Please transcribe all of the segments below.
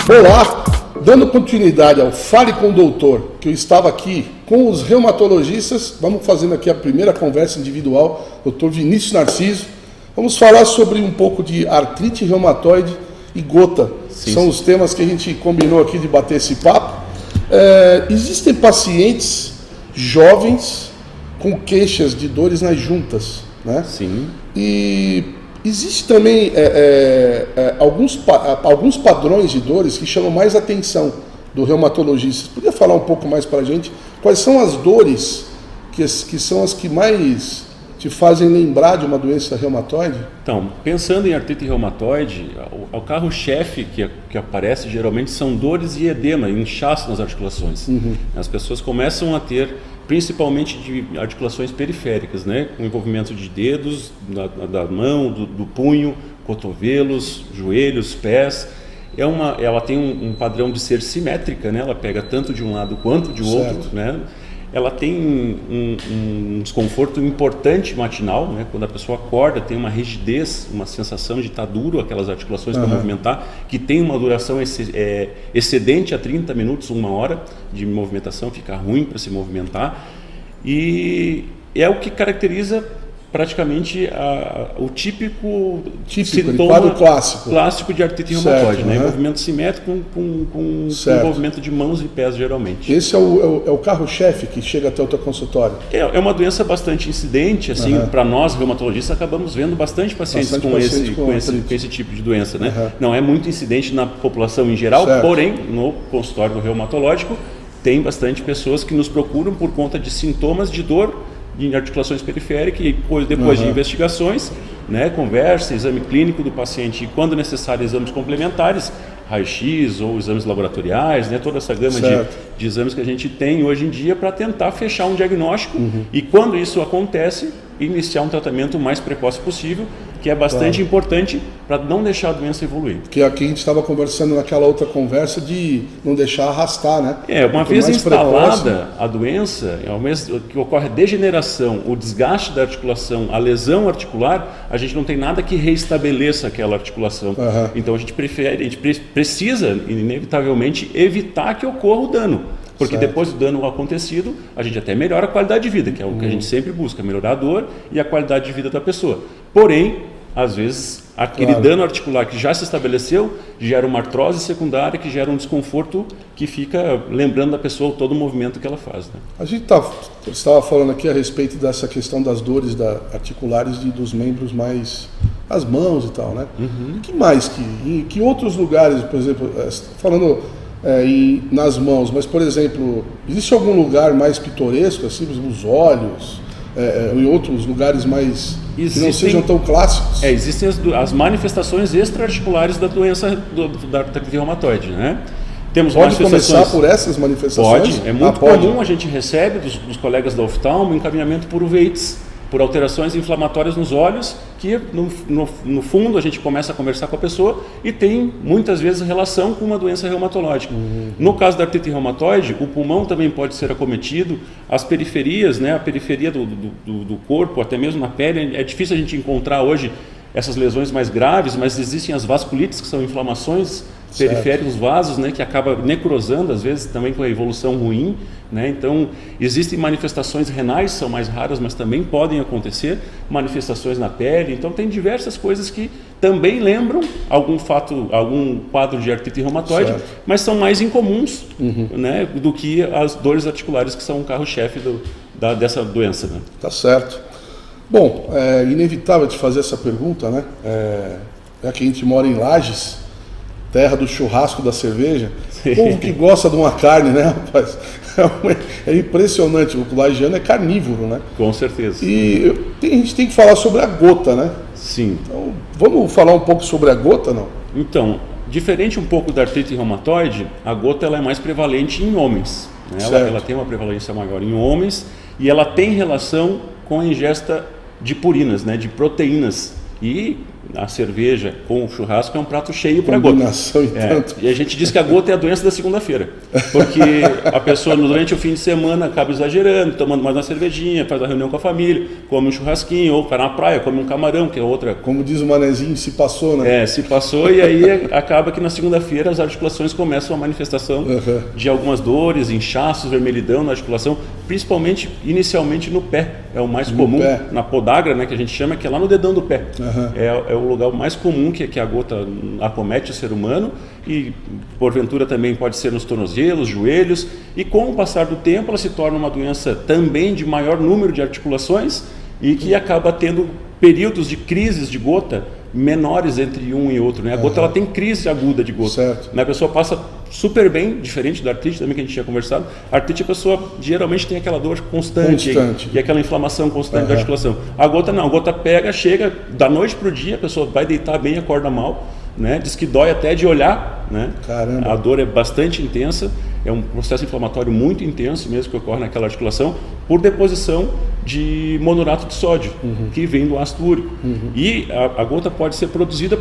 Olá, dando continuidade ao Fale com o Doutor, que eu estava aqui com os reumatologistas, vamos fazendo aqui a primeira conversa individual, Dr. Vinícius Narciso. Vamos falar sobre um pouco de artrite reumatoide e gota. São os temas que a gente combinou aqui de bater esse papo. Existem pacientes jovens com queixas de dores nas juntas, né? Sim. E existe também alguns padrões de dores que chamam mais atenção do reumatologista. Você podia falar um pouco mais para a gente quais são as dores que são as que mais te fazem lembrar de uma doença reumatoide? Então, pensando em artrite reumatoide, o carro-chefe que aparece geralmente são dores e edema, inchaço nas articulações. As pessoas começam a ter, principalmente de articulações periféricas, né? Com envolvimento de dedos, da mão, do punho, cotovelos, joelhos, pés. Ela tem um padrão de ser simétrica, né? Ela pega tanto de um lado quanto de outro, né? Ela tem um desconforto importante matinal, né? Quando a pessoa acorda, tem uma rigidez, uma sensação de estar duro aquelas articulações para movimentar, que tem uma duração excedente a 30 minutos, 1 hora de movimentação, fica ruim para se movimentar. E é o que caracteriza praticamente o típico sintoma quadro clássico de artrite reumatoide, né? Movimento simétrico com envolvimento de mãos e pés, geralmente. Esse é o carro-chefe que chega até o teu consultório? É uma doença bastante incidente, assim, para nós reumatologistas acabamos vendo bastante pacientes com esse tipo de doença, né? Não é muito incidente na população em geral, porém, no consultório do reumatológico, tem bastante pessoas que nos procuram por conta de sintomas de dor em articulações periféricas e depois de investigações, né, conversa, exame clínico do paciente e, quando necessário, exames complementares, raio-x ou exames laboratoriais, né, toda essa gama de exames que a gente tem hoje em dia para tentar fechar um diagnóstico e, quando isso acontece, iniciar um tratamento o mais precoce possível, que é bastante importante para não deixar a doença evoluir. Que aqui a gente estava conversando naquela outra conversa de não deixar arrastar, né? Uma vez instalada a doença, ao mesmo que ocorre a degeneração, o desgaste da articulação, a lesão articular, a gente não tem nada que reestabeleça aquela articulação. Então a gente precisa, inevitavelmente, evitar que ocorra o dano. Porque depois do dano acontecido, a gente até melhora a qualidade de vida, que é o que a gente sempre busca, melhorar a dor e a qualidade de vida da pessoa. Porém, às vezes, aquele dano articular que já se estabeleceu gera uma artrose secundária, que gera um desconforto que fica lembrando da pessoa todo o movimento que ela faz, né? A gente estava falando aqui a respeito dessa questão das dores articulares dos membros mais... as mãos e tal, né? Que mais? Que outros lugares, por exemplo, falando... nas mãos, mas, por exemplo, existe algum lugar mais pitoresco, assim, os olhos, em outros lugares mais que não sejam tão clássicos? Existem as manifestações extra-articulares da doença da artrite reumatoide, né? Pode começar por essas manifestações? Pode, é muito comum, a gente recebe dos colegas da oftalmo encaminhamento por uveites, por alterações inflamatórias nos olhos, que no fundo a gente começa a conversar com a pessoa e tem muitas vezes relação com uma doença reumatológica. No caso da artrite reumatoide, o pulmão também pode ser acometido, as periferias, né, a periferia do corpo, até mesmo na pele, é difícil a gente encontrar hoje essas lesões mais graves, mas existem as vasculites, que são inflamações periféricos, vasos, né, que acaba necrosando, às vezes também com a evolução ruim, né? Então existem manifestações renais, são mais raras, mas também podem acontecer, manifestações na pele. Então tem diversas coisas que também lembram algum quadro de artrite reumatoide, mas são mais incomuns, né, do que as dores articulares, que são o carro-chefe dessa doença, né? Tá certo. Bom, é inevitável te fazer essa pergunta, né? Já que a gente mora em Lages, terra do churrasco, da cerveja, o povo que gosta de uma carne, né, rapaz? É impressionante, o lagiano é carnívoro, né? Com certeza. E a gente tem que falar sobre a gota, né? Sim. Então, vamos falar um pouco sobre a gota, não? Então, diferente um pouco da artrite reumatoide, a gota ela é mais prevalente em homens, né? Ela tem uma prevalência maior em homens e ela tem relação com a ingesta de purinas, né, de proteínas E a cerveja com o churrasco é um prato cheio para a gota. Combinação e tanto. E a gente diz que a gota é a doença da segunda-feira. Porque a pessoa, durante o fim de semana, acaba exagerando, tomando mais uma cervejinha, faz a reunião com a família, come um churrasquinho, ou vai na praia, come um camarão, que é outra... Como diz o manezinho, se passou, né? Se passou, e aí acaba que na segunda-feira as articulações começam a manifestação de algumas dores, inchaços, vermelhidão na articulação, principalmente, inicialmente no pé. É o mais comum, na podagra, né, que a gente chama, que é lá no dedão do pé. É o lugar mais comum que a gota acomete o ser humano, e porventura também pode ser nos tornozelos, joelhos, e com o passar do tempo ela se torna uma doença também de maior número de articulações e que acaba tendo períodos de crises de gota menores entre um e outro, né? A gota ela tem crise aguda de gota. Certo. A pessoa passa super bem, diferente da artrite também que a gente tinha conversado. A artrite, a pessoa geralmente tem aquela dor constante. E aquela inflamação constante da articulação. A gota não, a gota pega, chega da noite para o dia, a pessoa vai deitar bem, acorda mal, né? Diz que dói até de olhar, né? Caramba. A dor é bastante intensa, é um processo inflamatório muito intenso mesmo que ocorre naquela articulação por deposição de monorato de sódio, que vem do ácido úrico. E a gota pode ser produzida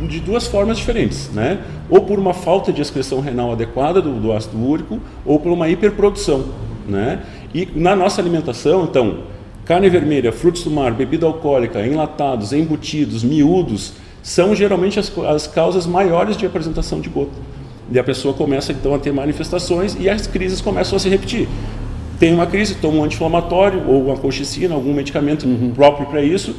de duas formas diferentes, né? Ou por uma falta de excreção renal adequada do ácido úrico, ou por uma hiperprodução, né? E na nossa alimentação, então, carne vermelha, frutos do mar, bebida alcoólica, enlatados, embutidos, miúdos, são geralmente as causas maiores de apresentação de gota. E a pessoa começa então a ter manifestações e as crises começam a se repetir. Tem uma crise, toma um anti-inflamatório ou uma colchicina, algum medicamento próprio para isso,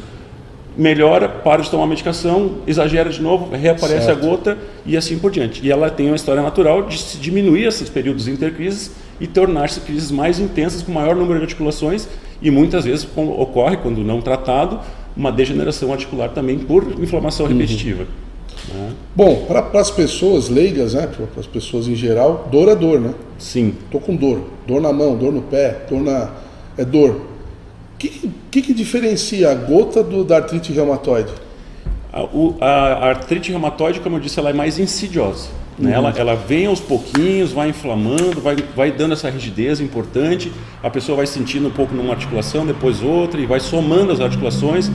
melhora, para de tomar medicação, exagera de novo, reaparece a gota e assim por diante. E ela tem uma história natural de se diminuir esses períodos intercrises e tornar-se crises mais intensas com maior número de articulações e muitas vezes ocorre, quando não tratado, uma degeneração articular também por inflamação repetitiva. Bom, para as pessoas leigas, né, para as pessoas em geral, dor é dor, né? Sim. Tô com dor na mão, dor no pé, é dor. O que diferencia a gota da artrite reumatoide? A artrite reumatoide, como eu disse, ela é mais insidiosa. Né? Ela vem aos pouquinhos, vai inflamando, vai dando essa rigidez importante, a pessoa vai sentindo um pouco numa articulação, depois outra, e vai somando as articulações.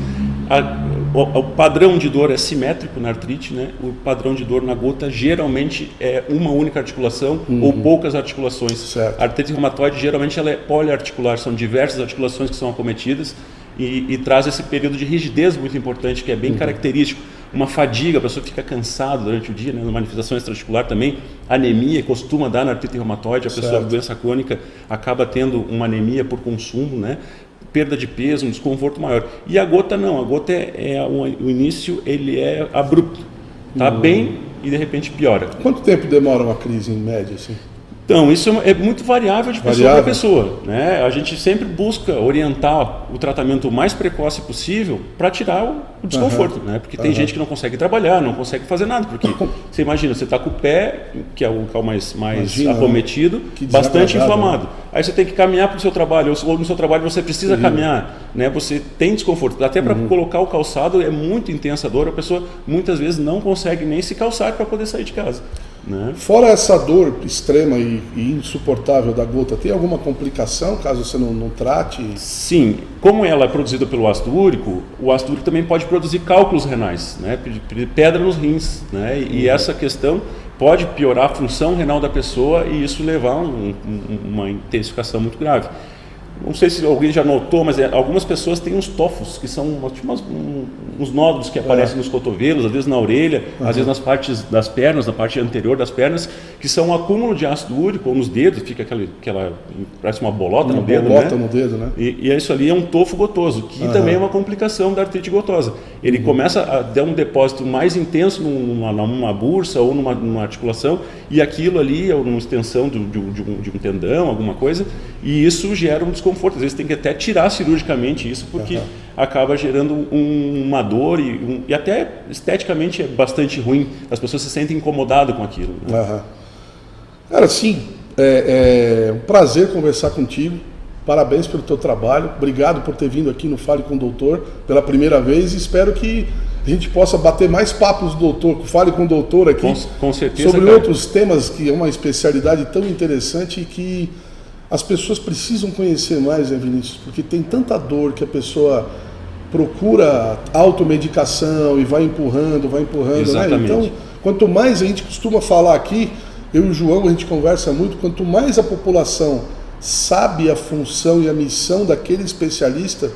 O padrão de dor é simétrico na artrite, né? O padrão de dor na gota geralmente é uma única articulação ou poucas articulações. Certo. A artrite reumatoide geralmente ela é poliarticular, são diversas articulações que são acometidas e traz esse período de rigidez muito importante, que é bem característico. Uma fadiga, a pessoa fica cansada durante o dia, né? Na manifestação extraarticular também, anemia costuma dar na artrite reumatoide, a pessoa com doença crônica acaba tendo uma anemia por consumo, né? Perda de peso, um desconforto maior. E a gota não, a gota o início ele é abrupto, tá bem e de repente piora. Quanto tempo demora uma crise em média, assim? Então, isso é muito variável de pessoa para pessoa, né? A gente sempre busca orientar o tratamento o mais precoce possível para tirar o desconforto, né? Porque tem gente que não consegue trabalhar, não consegue fazer nada, porque você imagina, você está com o pé, que é o local mais acometido, bastante inflamado. Né? Aí você tem que caminhar para o seu trabalho, ou no seu trabalho você precisa caminhar, né? Você tem desconforto. Até para colocar o calçado é muito intensa a dor, a pessoa muitas vezes não consegue nem se calçar para poder sair de casa. Né? Fora essa dor extrema e insuportável da gota, tem alguma complicação caso você não trate? Sim, como ela é produzida pelo ácido úrico, o ácido úrico também pode produzir cálculos renais, né? Pedra nos rins, né? E essa questão pode piorar a função renal da pessoa e isso levar a uma intensificação muito grave. Não sei se alguém já notou, mas algumas pessoas têm uns tofos, que são tipo uns nódulos que aparecem nos cotovelos, às vezes na orelha, às vezes nas partes das pernas, na parte anterior das pernas, que são um acúmulo de ácido úrico, ou nos dedos, fica aquela parece uma bolota no dedo, né? E isso ali é um tofo gotoso, que também é uma complicação da artrite gotosa. Ele começa a dar um depósito mais intenso numa bursa ou numa articulação, e aquilo ali é uma extensão de um tendão, alguma coisa, e isso gera um desconforto. Às vezes tem que até tirar cirurgicamente isso, porque acaba gerando uma dor e até esteticamente é bastante ruim. As pessoas se sentem incomodadas com aquilo. Né? Cara, sim, é um prazer conversar contigo. Parabéns pelo teu trabalho. Obrigado por ter vindo aqui no Fale com o Doutor pela primeira vez. Espero que a gente possa bater mais papos do doutor, Fale com o Doutor aqui. Com certeza, sobre outros temas, que é uma especialidade tão interessante e que as pessoas precisam conhecer mais, né, Vinícius? Porque tem tanta dor que a pessoa procura automedicação e vai empurrando, né? Exatamente. Então, quanto mais a gente costuma falar aqui, eu e o João, a gente conversa muito, quanto mais a população sabe a função e a missão daquele especialista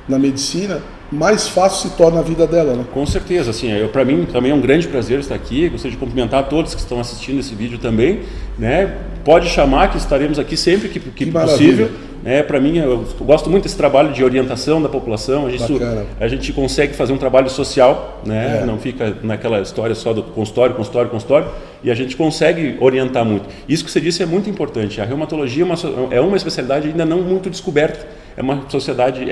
na medicina, mais fácil se torna a vida dela, né? Com certeza, assim, para mim também é um grande prazer estar aqui, gostaria de cumprimentar todos que estão assistindo esse vídeo também, né? Pode chamar que estaremos aqui sempre que possível. Para mim, eu gosto muito desse trabalho de orientação da população, a gente consegue fazer um trabalho social, né? Não fica naquela história só do consultório, e a gente consegue orientar muito. Isso que você disse é muito importante, a reumatologia é uma especialidade ainda não muito descoberta, é uma sociedade,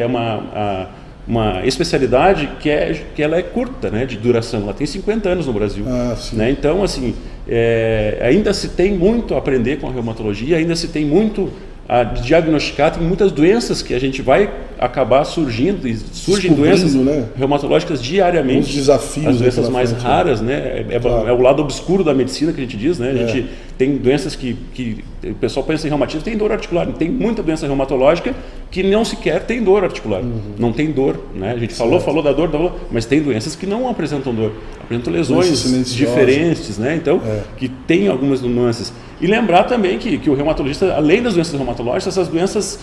uma especialidade que ela é curta, né, de duração, ela tem 50 anos no Brasil, né? Então, assim, ainda se tem muito a aprender com a reumatologia, ainda se tem muito a diagnosticar, tem muitas doenças que a gente vai acabar surgem doenças, né, reumatológicas diariamente. Os desafios, as doenças mais raras, né? É o lado obscuro da medicina que a gente diz, né? A gente tem doenças que o pessoal pensa em reumatismo, tem dor articular, tem muita doença reumatológica que não sequer tem dor articular, não tem dor, né? A gente falou da dor, mas tem doenças que não apresentam dor, apresentam lesões diferentes, né? Então, que tem algumas nuances. E lembrar também que o reumatologista, além das doenças reumatológicas, essas doenças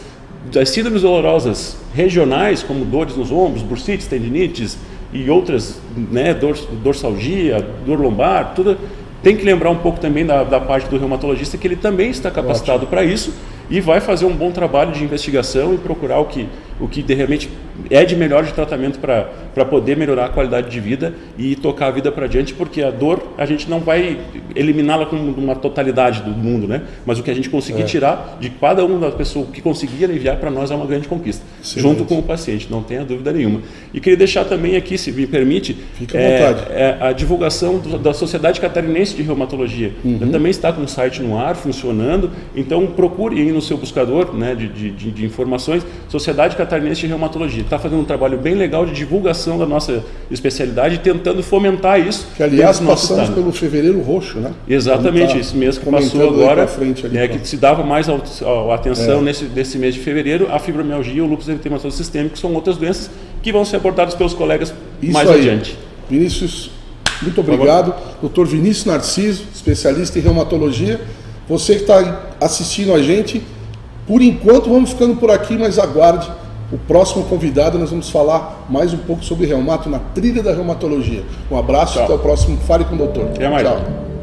das síndromes dolorosas regionais, como dores nos ombros, bursites, tendinites e outras, né, dorsalgia, dor lombar, tudo, tem que lembrar um pouco também da parte do reumatologista, que ele também está capacitado para isso e vai fazer um bom trabalho de investigação e procurar o que de repente é de melhor de tratamento para poder melhorar a qualidade de vida e tocar a vida para diante, porque a dor a gente não vai eliminá-la como uma totalidade do mundo, né? Mas o que a gente conseguir tirar de cada uma das pessoas, que conseguir aliviar, para nós é uma grande conquista, junto com o paciente, não tenha dúvida nenhuma. E queria deixar também aqui, se me permite, a divulgação da Sociedade Catarinense de Reumatologia. Também está com o site no ar, funcionando, então procure aí no seu buscador, né, de informações, Sociedade Catarinense de Reumatologia. Está fazendo um trabalho bem legal de divulgação da nossa especialidade, tentando fomentar isso. Que, aliás, passamos pelo Fevereiro Roxo, né? Exatamente, esse mês que passou agora, que se dava mais atenção nesse mês de fevereiro, a fibromialgia e o lúpus eritematoso sistêmico são outras doenças que vão ser abordadas pelos colegas mais adiante. Vinícius, muito obrigado. Dr. Vinícius Narciso, especialista em reumatologia. Você que está assistindo a gente, por enquanto vamos ficando por aqui, mas aguarde o próximo convidado. Nós vamos falar mais um pouco sobre reumato na trilha da reumatologia. Um abraço, até o próximo Fale com o Doutor. Até mais. Tchau.